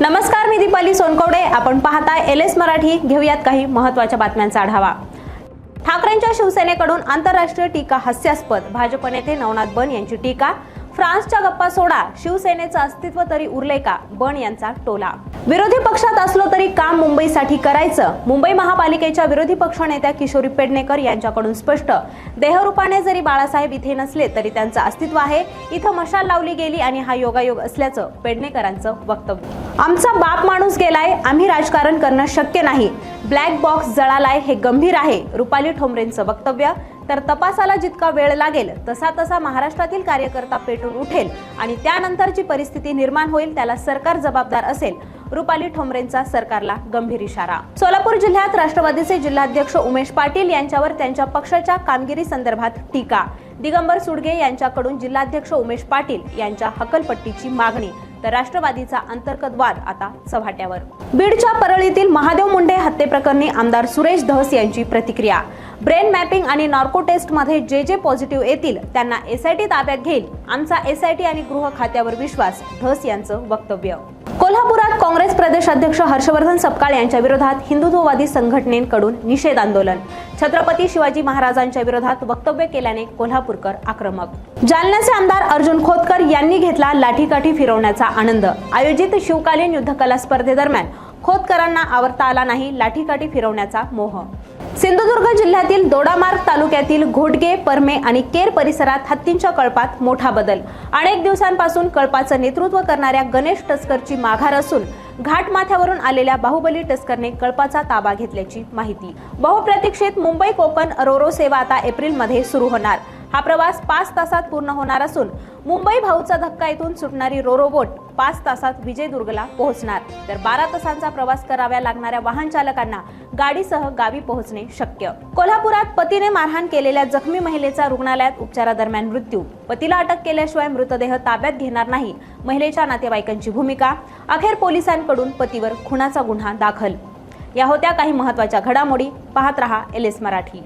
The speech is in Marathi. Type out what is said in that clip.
नमस्कार, मी दीपाली सोनकवडे. आपण पाहताय LS मराठी. घेऊयात काही महत्त्वाच्या बातम्यांचा आढावा. ठाकरेंच्या शिवसेनेकडून आंतरराष्ट्रीय टीका हास्यास्पद. भाजप नेते नवनाथ बन यांची टीका. फ्रान्सच्या गप्पा सोडा, शिवसेनेचं अस्तित्व तरी उरले का? बन यांचा टोला. विरोधी पक्षात असलो तरी काम मुंबईसाठी करायचं. मुंबई महापालिकेच्या विरोधी पक्षनेत्या किशोरी पेडणेकर यांच्याकडून स्पष्ट. देहरूपाने जरी बाळासाहेब इथे नसले तरी त्यांचं अस्तित्व आहे. इथं मशाल लावली गेली आणि हा योगायोग असल्याचं पेडणेकरांचं वक्तव्य. आमचा बाप माणूस गेलाय, आम्ही राजकारण करणं शक्य नाही. ब्लॅक बॉक्स जळालाय, हे गंभीर आहे. रुपाली ठोंबरेंचं वक्तव्य. तर तपासाला जितका वेळ लागेल तसा तसा महाराष्ट्रातील कार्यकर्ता पेटून उठेल आणि त्यानंतरची परिस्थिती निर्माण होईल, त्याला सरकार जबाबदार असेल. रुपाली ठोंबरेंचा सरकारला गंभीर इशारा. सोलापूर जिल्ह्यात राष्ट्रवादीचे जिल्हाध्यक्ष उमेश पाटील यांच्यावर त्यांच्या पक्षाच्या कामगिरी संदर्भात टीका. दिगंबर सुडगे यांच्याकडून जिल्हाध्यक्ष उमेश पाटील यांच्या हकलपट्टीची मागणी. तर राष्ट्रवादीचा अंतर्गत वाद आता चव्हाट्यावर. बीडच्या परळीतील महादेव मुंडे हत्येप्रकरणी आमदार सुरेश धस यांची प्रतिक्रिया. ब्रेन मॅपिंग आणि नार्को टेस्ट मध्ये जे पॉझिटिव्ह येतील त्यांना SIT ताब्यात घेईल. आमचा SIT आणि गृह खात्यावर विश्वास. धस यांचं वक्तव्य. कोल्हापुरात काँग्रेस प्रदेश अध्यक्ष हर्षवर्धन सपकाळ यांच्या विरोधात हिंदुत्ववादी संघटनेकडून निषेध आंदोलन. छत्रपती शिवाजी महाराजांच्या विरोधात वक्तव्य केल्याने कोल्हापूरकर आक्रमक. जालन्याचे आमदार अर्जुन खोतकर यांनी घेतला लाठीकाठी फिरवण्याचा आनंद. आयोजित शिवकालीन युद्धकला स्पर्धेदरम्यान खोतकरांना आवरता आला नाही लाठीकाठी फिरवण्याचा मोह. सिंधुदुर्ग जिल्ह्यातील दोडामार्ग तालुक्यातील घोटगे, परमे आणि केर परिसरात हत्तींच्या कळपात मोठा बदल. अनेक दिवसांपासून कळपाचं नेतृत्व करणाऱ्या गणेश टस्करची माघार असून घाटमाथ्यावरून आलेल्या बाहुबली टस्करने कळपाचा ताबा घेतल्याची माहिती. बहुप्रतीक्षित मुंबई कोकण रोरो सेवा आता एप्रिलमध्ये सुरू होणार. हा प्रवास 5 तासात पूर्ण होणार असून मुंबई भाऊचा धक्का येथून सुटणारी रोरो बोट 5 तासात विजयदुर्गला पोहोचणार. तर 12 तासांचा प्रवास कराव्या लागणाऱ्या वाहन चालकांना गाडीसह गावी पोहोचणे शक्य. कोल्हापुरात पतीने मारहाण केलेल्या जखमी महिलेचा रुग्णालयात उपचारादरम्यान मृत्यू. पतीला अटक केल्याशिवाय मृतदेह ताब्यात घेणार नाही, महिलेच्या नातेवाईकांची भूमिका. अखेर पोलिसांकडून पतीवर खुनाचा गुन्हा दाखल. या होत्या काही महत्त्वाच्या घडामोडी. पाहत रहा LS मराठी.